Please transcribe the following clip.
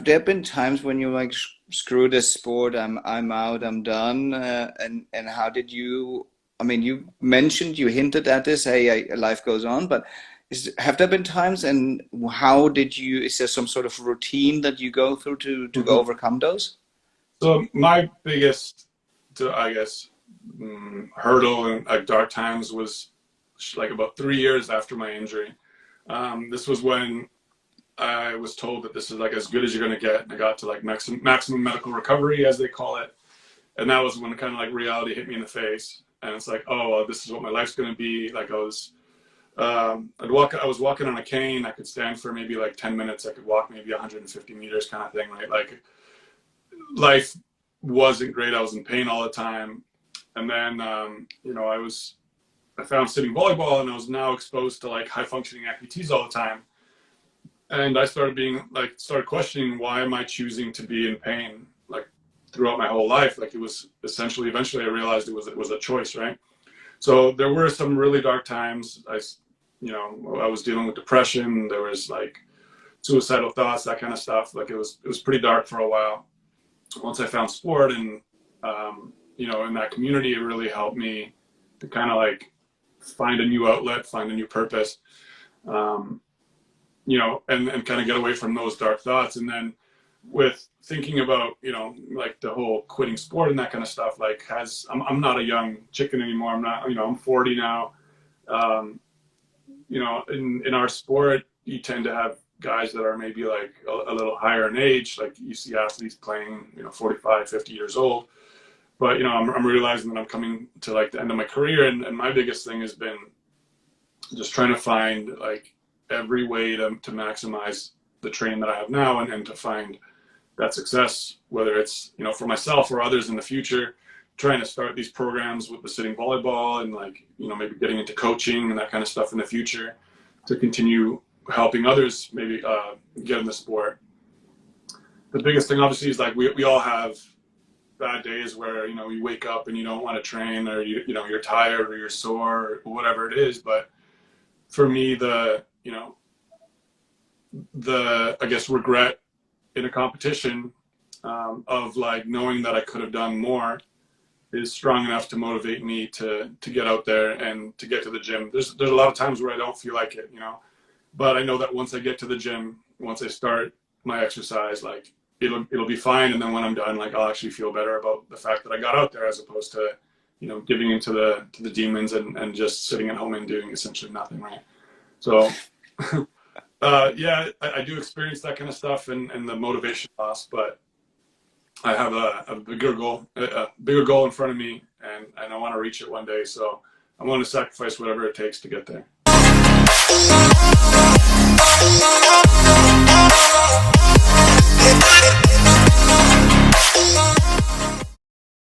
have there been times when you're like, screw this sport, I'm out, I'm done? And how did you, I mean, you mentioned, you hinted at this, hey, life goes on, but have there been times, and how did you, is there some sort of routine that you go through to overcome those? So my biggest, I guess, hurdle in like dark times was like about 3 years after my injury. This was when I was told that this is like as good as you're going to get. And I got to like maximum medical recovery, as they call it. And that was when kind of like reality hit me in the face. And it's like, oh, well, this is what my life's going to be. Like I was walking on a cane. I could stand for maybe like 10 minutes. I could walk maybe 150 meters kind of thing, right? Like life wasn't great. I was in pain all the time. And then, you know, I found sitting volleyball, and I was now exposed to like high functioning amputees all the time. And I started questioning, why am I choosing to be in pain like throughout my whole life? Like it was eventually I realized it was a choice, right? So there were some really dark times. I was dealing with depression. There was like suicidal thoughts, that kind of stuff. Like it was pretty dark for a while. Once I found sport and, you know, in that community, it really helped me to kind of like find a new outlet, find a new purpose, you know, and kind of get away from those dark thoughts. And then with thinking about, you know, like the whole quitting sport and that kind of stuff, like I'm not a young chicken anymore. I'm not, you know, I'm 40 now. You know, in our sport, you tend to have guys that are maybe like a little higher in age. Like you see athletes playing, you know, 45, 50 years old. But, you know, I'm realizing that I'm coming to like the end of my career. And my biggest thing has been just trying to find like every way to maximize the training that I have now and to find that success, whether it's, you know, for myself or others in the future, trying to start these programs with the sitting volleyball and like, you know, maybe getting into coaching and that kind of stuff in the future to continue helping others maybe get in the sport. The biggest thing obviously is like we all have bad days where, you know, you wake up and you don't want to train, or you know, you're tired or you're sore or whatever it is. But for me, the I guess regret in a competition of like knowing that I could have done more is strong enough to motivate me to get out there and to get to the gym. There's a lot of times where I don't feel like it, you know, but I know that once I get to the gym, once I start my exercise, like it'll be fine. And then when I'm done, like I'll actually feel better about the fact that I got out there, as opposed to, you know, giving into the demons and just sitting at home and doing essentially nothing, right? So yeah, I do experience that kind of stuff and the motivation loss, but I have a bigger goal in front of me, and I want to reach it one day. So I'm willing to sacrifice whatever it takes to get there.